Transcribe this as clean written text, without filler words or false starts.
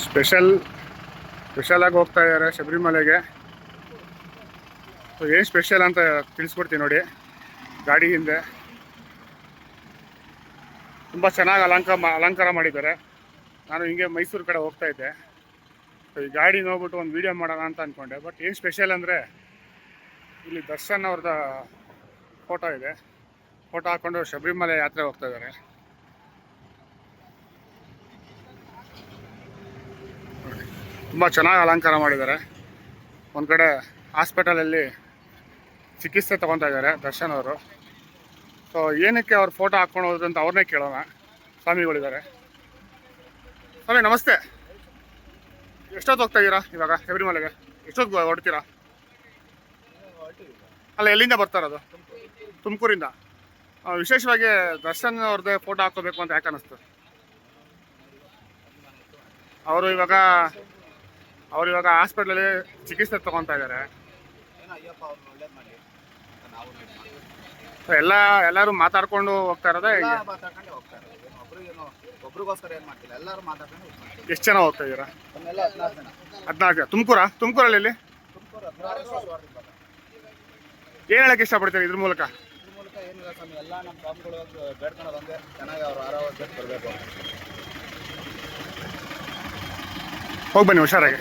Special ಆಗಿ ಹೋಗ್ತಾ ಇದ್ದಾರೆ ಶಬರಿಮಲೆಗೆ. ಏನು ಸ್ಪೆಷಲ್ ಅಂತ ತಿಳಿಸ್ಕೊಡ್ತೀನಿ ನೋಡಿ. ಗಾಡಿ ಹಿಂದೆ ತುಂಬ ಚೆನ್ನಾಗಿ ಅಲಂಕಾರ ಮಾಡಿದ್ದಾರೆ. ನಾನು ಹಿಂಗೆ ಮೈಸೂರು ಕಡೆ ಹೋಗ್ತಾ ಇದ್ದೆ. ಈ ಗಾಡಿ ನೋಡ್ಬಿಟ್ಟು ಒಂದು ವೀಡಿಯೋ ಮಾಡೋಣ ಅಂತ ಅಂದ್ಕೊಂಡೆ. ಬಟ್ ಏನು ಸ್ಪೆಷಲ್ ಅಂದರೆ ಇಲ್ಲಿ ದರ್ಶನ್ ಅವ್ರದ್ದು ಫೋಟೋ ಇದೆ. ಫೋಟೋ ಹಾಕ್ಕೊಂಡು ಶಬರಿಮಲೆ ಯಾತ್ರೆ ಹೋಗ್ತಾ ಇದ್ದಾರೆ. ತುಂಬ ಚೆನ್ನಾಗಿ ಅಲಂಕಾರ ಮಾಡಿದ್ದಾರೆ. ಒಂದು ಕಡೆ ಹಾಸ್ಪಿಟಲಲ್ಲಿ ಚಿಕಿತ್ಸೆ ತೊಗೊತಾ ಇದ್ದಾರೆ ದರ್ಶನ್ ಅವರು. ಸೊ ಏನಕ್ಕೆ ಅವ್ರು ಫೋಟೋ ಹಾಕ್ಕೊಂಡು ಹೋದ್ರು ಅಂತ ಅವ್ರನ್ನೇ ಕೇಳೋಣ. ಸ್ವಾಮಿಗಳಿದ್ದಾರೆ. ಸ್ವಾಮಿ ನಮಸ್ತೆ. ಎಷ್ಟೊತ್ತು ಹೋಗ್ತಾ ಇದ್ದೀರಾ ಇವಾಗ ಶಬರಿಮಲೆಗೆ? ಎಷ್ಟೊತ್ತು ಹೊರಡ್ತೀರಾ? ಅಲ್ಲ, ಎಲ್ಲಿಂದ ಬರ್ತಾರದು? ತುಮಕೂರಿಂದ. ವಿಶೇಷವಾಗಿ ದರ್ಶನ್ ಅವ್ರದ್ದೇ ಫೋಟೋ ಹಾಕೋಬೇಕು ಅಂತ ಯಾಕೆ ಅನ್ನಿಸ್ತು? ಅವರು ಇವಾಗ ಹಾಸ್ಪಿಟ್ಲಲ್ಲಿ ಚಿಕಿತ್ಸೆ ತೊಗೊತಾ ಇದ್ದಾರೆ. ಎಲ್ಲರೂ ಮಾತಾಡ್ಕೊಂಡು ಹೋಗ್ತಾ ಇರೋದೇ? ಎಷ್ಟು ಜನ ಹೋಗ್ತಾ ಇದ್ದೀರಾ? 14 ಜನ. ತುಮಕೂರಲ್ಲಿ ಎಲ್ಲಿ? ಏನು ಹೇಳಕ್ಕೆ ಇಷ್ಟಪಡ್ತೀರಿ ಇದ್ರ ಮೂಲಕ? ಹೋಗಿ ಬನ್ನಿ ಹುಷಾರಾಗಿ.